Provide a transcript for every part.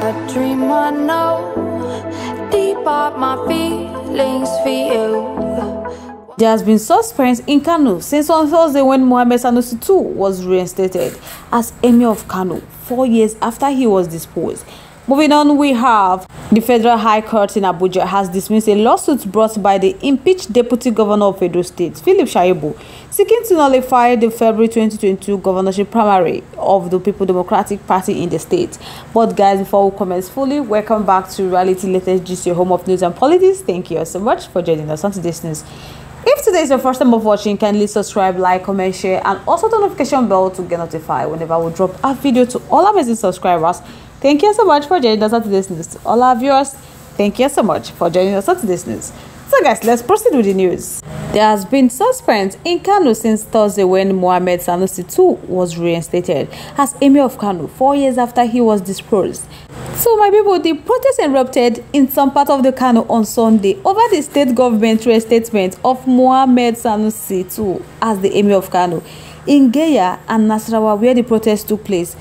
a dream I know, deep up my feelings for you. There has been suspense in Kanu since on Thursday when Mohammed Sanusi II was reinstated as Emir of Kanu 4 years after he was disposed. Moving on, we have the Federal High Court in Abuja has dismissed a lawsuit brought by the impeached Deputy Governor of Edo State, Philip Shaibu, seeking to nullify the February 2022 governorship primary of the People Democratic Party in the state. But guys, before we comment fully, welcome back to Reality Latest Gist, your home of news and politics. Thank you so much for joining us on today's news. If today is your first time of watching, kindly subscribe, like, comment, share, and also the notification bell to get notified whenever we drop a video. To all our amazing subscribers, thank you so much for joining us on today's news. To all our viewers, thank you so much for joining us on today's news. So guys, let's proceed with the news. There has been suspense in Kanu since Thursday when Mohammed Sanusi II was reinstated as Emir of Kanu 4 years after he was disposed. So my people, the protest erupted in some part of the Kanu on Sunday over the state government reinstatement of Mohammed Sanusi II as the Emir of Kanu. In Gaya and Nasarawa, where the protest took place,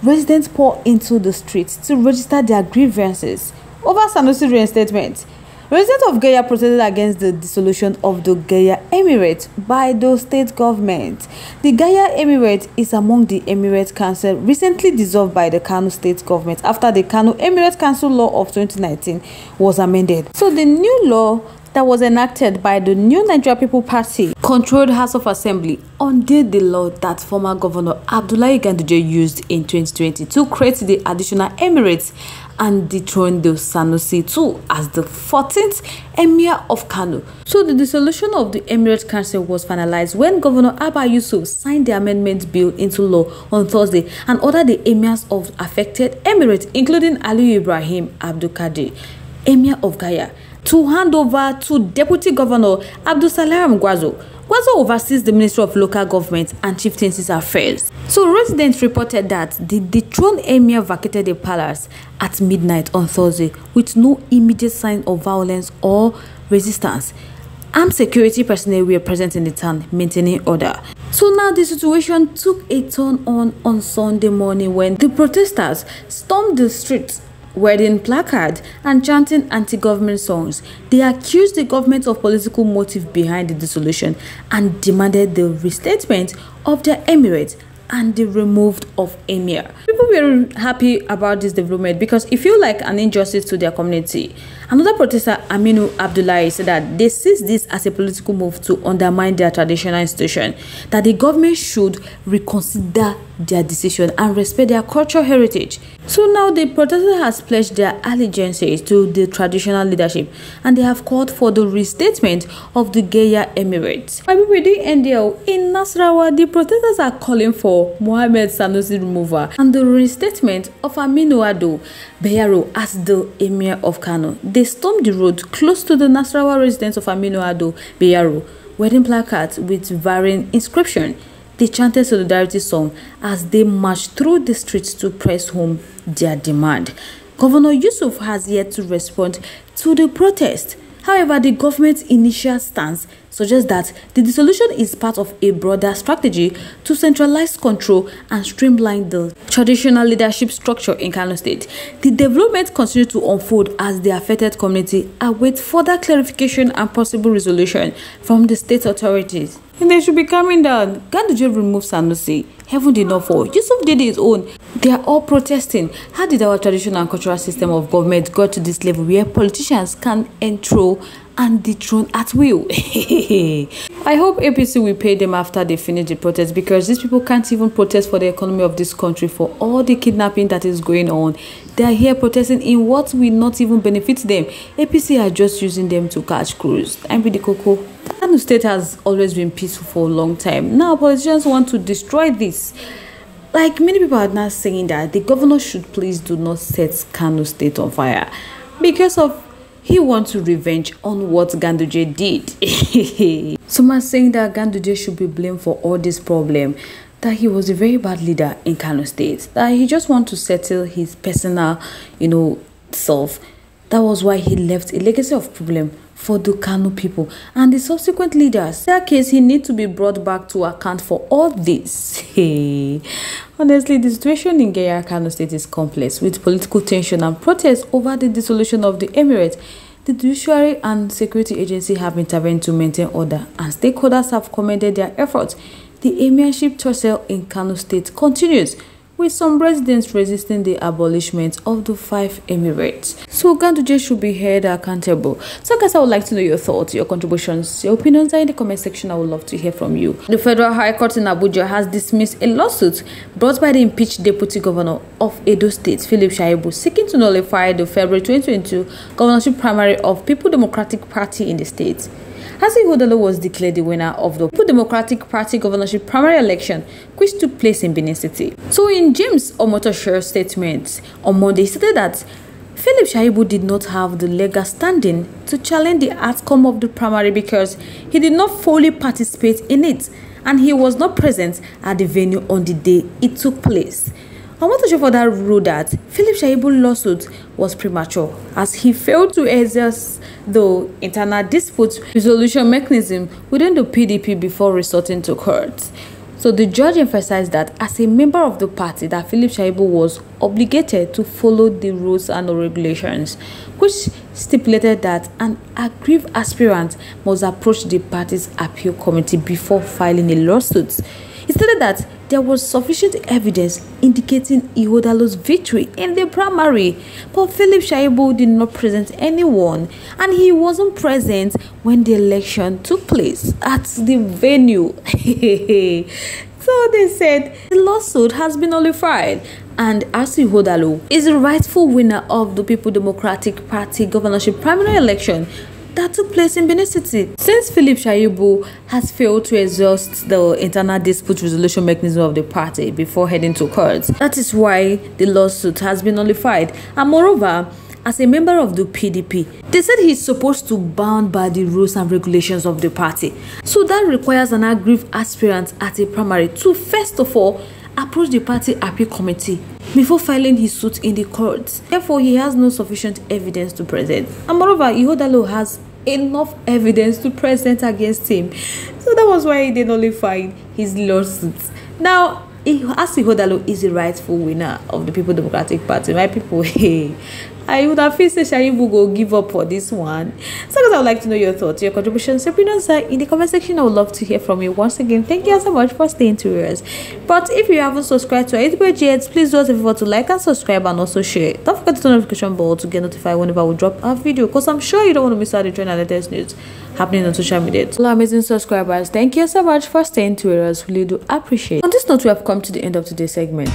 residents poured into the streets to register their grievances over Sanusi reinstatement. Residents of Gaya protested against the dissolution of the Gaya Emirate by the state government. The Gaya Emirate is among the Emirate Council recently dissolved by the Kanu state government after the Kanu Emirate Council Law of 2019 was amended. So the new law that was enacted by the New Nigeria People Party controlled House of Assembly undid the law that former Governor Abdullahi Ganduje used in 2020 to create the additional Emirates and dethrone the Sanusi II as the 14th Emir of Kanu. So the dissolution of the Emirate Council was finalized when Governor RI0US signed the amendment bill into law on Thursday and ordered the emirs of affected Emirates, including Ali Ibrahim Abdul Qadir, Emir of Gaya, to hand over to Deputy Governor Abdulsalam Gwazo. Gwazo oversees the Ministry of Local Government and Chieftaincy Affairs. So residents reported that the dethroned emir vacated the palace at midnight on Thursday with no immediate sign of violence or resistance. Armed security personnel were present in the town maintaining order. So now the situation took a turn on Sunday morning when the protesters stormed the streets wearing placards and chanting anti-government songs. They accused the government of political motive behind the dissolution and demanded the restatement of their emirate and the removed of emir. People were happy about this development because it felt like an injustice to their community. Another protester, Aminu Abdullahi, said that they sees this as a political move to undermine their traditional institution, that the government should reconsider their decision and respect their cultural heritage. So now the protester has pledged their allegiances to the traditional leadership and they have called for the restatement of the Gaya Emirate. My people, in Nasarawa, the protesters are calling for Mohammed Sanusi removal and the restatement of Aminu Ado Bayero as the Emir of Kano. They stormed the road close to the Nasarawa residence of Aminu Ado Bayero, wearing placards with varying inscriptions. They chanted solidarity song as they marched through the streets to press home their demand. Governor Yusuf has yet to respond to the protest. However, the government's initial stance suggests that the dissolution is part of a broader strategy to centralize control and streamline the traditional leadership structure in Kano State. The development continues to unfold as the affected community await further clarification and possible resolution from the state authorities. And they should be coming down. Ganduje removed Sanusi. Heaven did not fall. Yusuf did his own. They are all protesting. How did our traditional and cultural system of government got to this level where politicians can enthrone and dethrone at will? I hope APC will pay them after they finish the protest, because these people can't even protest for the economy of this country for all the kidnapping that is going on. They are here protesting in what will not even benefit them. APC are just using them to catch crews. I'm with the Coco. Kano State has always been peaceful for a long time. Now politicians want to destroy this. Like many people are now saying that the governor should please do not set Kano State on fire because of he wants to revenge on what Ganduje did. Some are saying that Ganduje should be blamed for all this problem, that he was a very bad leader in Kano State, that he just wants to settle his personal, self. That was why he left a legacy of problem for the Kanu people and the subsequent leaders. In that case, he needs to be brought back to account for all this. Hey. Honestly, the situation in Kanu State is complex, with political tension and protests over the dissolution of the emirate. The judiciary and security agency have intervened to maintain order, and stakeholders have commended their efforts. The emirship tussle in Kanu State continues, with some residents resisting the abolishment of the 5 emirates. So Ganduje should be held accountable. So guys, I would like to know your thoughts, your contributions, your opinions are in the comment section. I would love to hear from you. The Federal High Court in Abuja has dismissed a lawsuit brought by the impeached Deputy Governor of Edo State, Philip Shaibu, seeking to nullify the February 2022 governorship primary of People Democratic Party in the state. RI0US was declared the winner of the People Democratic Party governorship primary election, which took place in Benin City. So in James Omotosho's statement on Monday, he stated that Philip Shaibu did not have the legal standing to challenge the outcome of the primary because he did not fully participate in it, and he was not present at the venue on the day it took place. Omotosho further ruled that Philip Shaibu's lawsuit was premature, as he failed to exercise the internal dispute resolution mechanism within the PDP before resorting to court. So the judge emphasized that as a member of the party, that Philip Shaibu was obligated to follow the rules and regulations, which stipulated that an aggrieved aspirant must approach the party's appeal committee before filing a lawsuit. He stated that there was sufficient evidence indicating Ighodalo's victory in the primary, but Philip Shaibu did not present anyone, and he wasn't present when the election took place at the venue. So they said the lawsuit has been nullified, and RI0US is the rightful winner of the People Democratic Party governorship primary election that took place in Benin City. Since Philip Shaibu has failed to exhaust the internal dispute resolution mechanism of the party before heading to court, that is why the lawsuit has been nullified. And moreover, as a member of the PDP, they said he's supposed to bound by the rules and regulations of the party. So that requires an aggrieved aspirant at a primary to first of all approach the party appeal committee before filing his suit in the courts. Therefore, he has no sufficient evidence to present. And moreover, Ighodalo has enough evidence to present against him. So that was why they nullified his lawsuit. Now, RI0US is the rightful winner of the People Democratic Party. My people, hey, I would have felt Shaibu go give up for this one. So guys, I would like to know your thoughts, your contributions, your opinions in the comment section. I would love to hear from you. Once again, thank you so much for staying to us. But if you haven't subscribed to RI0US yet, please do us a favor to like and subscribe and also share. Don't forget to turn the notification bell to get notified whenever we drop our video, because I'm sure you don't want to miss out the trend and latest news happening on social media. To our amazing subscribers, thank you so much for staying to us. Really do appreciate it. On this note, we have come to the end of today's segment.